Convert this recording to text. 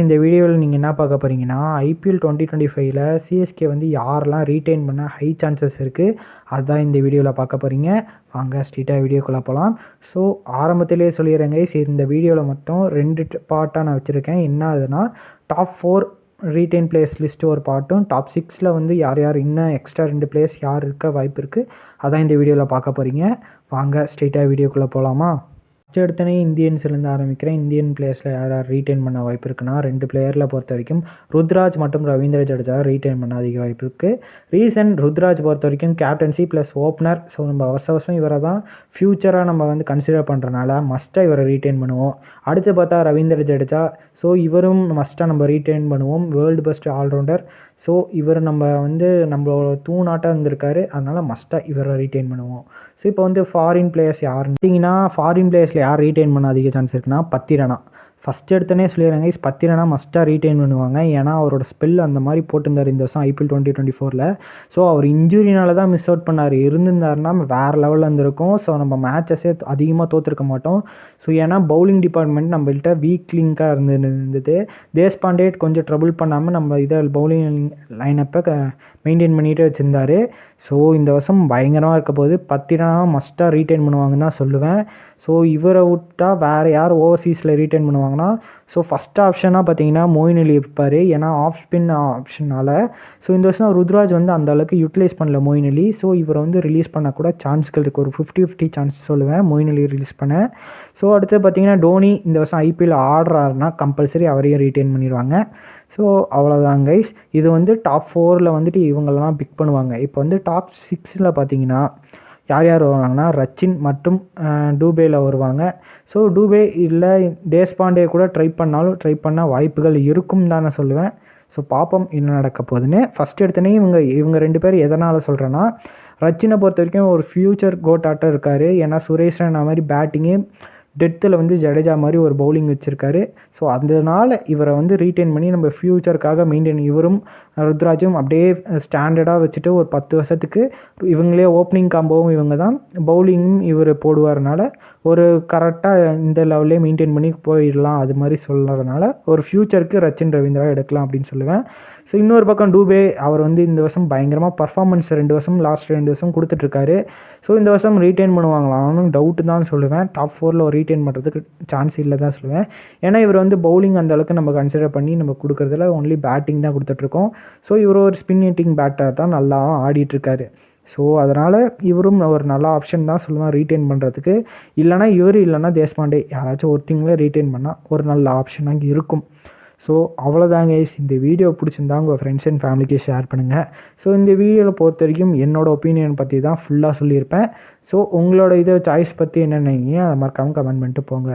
இந்த வீடியோவில் நீங்கள் என்ன பார்க்க போகிறீங்கன்னா ஐபிஎல் 2025ல் சிஎஸ்கே வந்து யாரெல்லாம் ரீட்டைன் பண்ண ஹை சான்சஸ் இருக்குது அதுதான் இந்த வீடியோவில் பார்க்க போகிறீங்க. வாங்க ஸ்ட்ரீட்டாக வீடியோக்குள்ளே போகலாம். ஸோ ஆரம்பத்திலே சொல்லிடுறேங்க, இந்த வீடியோவில் மொத்தம் 2 பார்ட்டாக நான் வச்சுருக்கேன். என்ன ஆகுதுன்னா டாப் 4 ரீட்டைன் பிளேயர்ஸ் லிஸ்ட்டு ஒரு பார்ட்டும், டாப் 6ல் வந்து யார் யார் இன்னும் எக்ஸ்ட்ரா 2 பிளேயர்ஸ் யார் இருக்க வாய்ப்பு இருக்குது அதான் இந்த வீடியோவில் பார்க்க போகிறீங்க. வாங்க ஸ்ட்ரீட்டாக வீடியோக்குள்ளே போகலாமா? ஃபஸ்ட் எடுத்தோடனே இந்தியன்ஸ்லேருந்து ஆரம்பிக்கிறேன். இந்தியன் பிளேயர்ஸில் யார் யார் ரீட்டைன் பண்ண வாய்ப்பு இருக்குன்னா 2 பிளேயரில் பொறுத்த வரைக்கும் ருத்ராஜ் மற்றும் ரவீந்திர ஜடேஜா ரீட்டைன் பண்ண அதிக வாய்ப்பு இருக்குது. ரீசன் ருத்ராஜ் பொறுத்த வரைக்கும் கேப்டன்சி ப்ளஸ் ஓப்பனர். ஸோ நம்ம வருஷம் இவரை தான் ஃப்யூச்சராக நம்ம வந்து கன்சிடர் பண்ணுறனால மஸ்ட்டாக இவரை ரீட்டைன் பண்ணுவோம். அடுத்து பார்த்தா ரவீந்திர ஜடேஜா. ஸோ இவரும் மஸ்ட்டாக நம்ம ரீட்டைன் பண்ணுவோம். World best allrounder. ஸோ இவர் நம்ம வந்து நம்மளோட தூணாட்டாக இருந்திருக்காரு, அதனால் மஸ்ட்டாக இவரை ரீட்டைன் பண்ணுவோம். ஸோ இப்போ வந்து ஃபாரின் பிளேயர்ஸ் யாருன்னு பார்த்தீங்கன்னா, ஃபாரின் பிளேயர்ஸில் யார் ரீட்டைன் பண்ண அதிக சான்ஸ் இருக்குன்னா பத்திரனா. ஃபஸ்ட் எடுத்தோடனே சொல்லிடுறாங்க, பத்திரனா மஸ்ட்டாக ரீட்டைன் பண்ணுவாங்க. ஏன்னா அவரோட ஸ்பெல் அந்த மாதிரி போட்டிருந்தார் இந்த வருஷம் ஐபிஎல் 2024ல். ஸோ அவர் இன்ஜுரினால தான் மிஸ் அவுட் பண்ணார். இருந்திருந்தாருன்னா வேறு லெவலில் இருந்திருக்கும். ஸோ நம்ம மேட்சஸே அதிகமாக தோற்றுருக்க மாட்டோம். ஸோ ஏன்னா பவுலிங் டிபார்ட்மெண்ட் நம்மள்கிட்ட வீக் லிங்காக இருந்தது. தேஷ்பாண்டே கொஞ்சம் ட்ரபுள் பண்ணாமல் நம்ம இதை பவுலிங் லைனப்பை மெயின்டைன் பண்ணிகிட்டு வச்சுருந்தார். ஸோ இந்த வருஷம் பயங்கரமாக இருக்க போது. பத்திரனா மஸ்ட்டாக ரீட்டைன் பண்ணுவாங்கன்னு தான் சொல்லுவேன். ஸோ இவரை விட்டால் வேறு யார் ஓவர்சீஸில் ரீட்டைன் பண்ணுவாங்கன்னா, ஸோ ஃபஸ்ட் ஆப்ஷனாக பார்த்தீங்கன்னா மொயின் அலி இருப்பார். ஏன்னா ஆஃப் ஸ்பின் ஆப்ஷனால். ஸோ இந்த வருஷம் ருத்ராஜ் வந்து அந்த அளவுக்கு யூட்டிலைஸ் பண்ணல மொயின் அலி. ஸோ இவரை வந்து ரிலீஸ் பண்ணக்கூட சான்ஸ்கள் இருக்குது. ஒரு 50-50 சான்ஸ் சொல்லுவேன் மொயின் அலி ரிலீஸ் பண்ண. ஸோ அடுத்து பார்த்தீங்கன்னா டோனி இந்த வருஷம் ஐபிஎல் ஆடுறாருன்னா கம்பல்சரி அவரையும் ரீட்டைன் பண்ணிடுவாங்க. ஸோ அவ்வளோதான் கைஸ். இது வந்து டாப் 4ல் வந்துட்டு இவங்களெல்லாம் பிக் பண்ணுவாங்க. இப்போ வந்து டாப் 6ல் பார்த்தீங்கன்னா யார் யார் வருவாங்கன்னா ரச்சின் மற்றும் டூபேயில் வருவாங்க. ஸோ டூபே இல்லை தேஷ்பாண்டே கூட ட்ரை பண்ண வாய்ப்புகள் இருக்கும் தான் நான் சொல்லுவேன். ஸோ பார்ப்போம் என்ன நடக்க போகுதுன்னு. ஃபஸ்ட் எடுத்தோடனே இவங்க 2 பேர் எதனால் சொல்கிறேன்னா, ரச்சினை பொறுத்த வரைக்கும் ஒரு ஃப்யூச்சர் கோட்டாட்டம் இருக்கார். ஏன்னா சுரேஷ் ரெய்னா மாதிரி பேட்டிங்கு, டெத்தில் வந்து ஜடேஜா மாதிரி ஒரு பவுலிங் வச்சுருக்காரு. ஸோ அதனால் இவரை வந்து ரீட்டைன் பண்ணி நம்ம ஃப்யூச்சருக்காக இவரும் ருத்ராஜும் அப்படியே ஸ்டாண்டர்டாக வச்சுட்டு ஒரு 10 வருஷத்துக்கு இவங்களே ஓப்பனிங் காம்போவும் இவங்க தான், பவுலிங்கும் இவர் போடுவார்னால ஒரு கரெக்டாக இந்த லெவல்லே மெயின்டைன் பண்ணி போயிடலாம். அது மாதிரி சொல்கிறதுனால ஒரு ஃப்யூச்சருக்கு ரச்சின் ரவீந்திரா எடுக்கலாம் அப்படின்னு சொல்லுவேன். ஸோ இன்னொரு பக்கம் டூபே, அவர் வந்து இந்த வருஷம் பயங்கரமாக பர்ஃபார்மன்ஸ் லாஸ்ட் 2 வருஷம் கொடுத்துட்ருக்காரு. ஸோ இந்த வருஷம் ரீட்டைன் பண்ணுவாங்களான்னு டவுட்டு தான் சொல்லுவேன். டாப் 4ல் ஒரு ரீட்டைன் பண்ணுறதுக்கு சான்ஸ் இல்லை தான் சொல்லுவேன். ஏன்னா இவர் வந்து பவுலிங் அந்தளவுக்கு நம்ம கன்சிடர் பண்ணி நம்ம கொடுக்குறதுல ஒன்லி பேட்டிங் தான் கொடுத்துட்ருக்கோம். ஸோ இவர் ஒரு ஸ்பின் ஹிட்டிங் பேட்டர் தான், நல்லா ஆடிட்டுருக்காரு. ஸோ அதனால் இவரும் ஒரு நல்ல ஆப்ஷன் தான் சொல்லுவேன் ரீட்டைன் பண்ணுறதுக்கு. இல்லைனா தேஷ்பாண்டே யாராச்சும் ஒருத்தங்களே ரீட்டைன் பண்ணால் ஒரு நல்ல ஆப்ஷனாக இருக்கும். ஸோ அவ்வளோதாங்க. இந்த வீடியோ பிடிச்சிருந்தா உங்கள் ஃப்ரெண்ட்ஸ் அண்ட் ஃபேமிலிக்கு ஷேர் பண்ணுங்கள். ஸோ இந்த வீடியோவில் பொறுத்த வரைக்கும் என்னோடய ஒப்பீனியன் பற்றி தான் ஃபுல்லாக சொல்லியிருப்பேன். ஸோ உங்களோட சாய்ஸ் பற்றி என்ன நினைக்கிறீங்க அதை மறக்காமல் கமெண்ட் பண்ணிட்டு போங்க.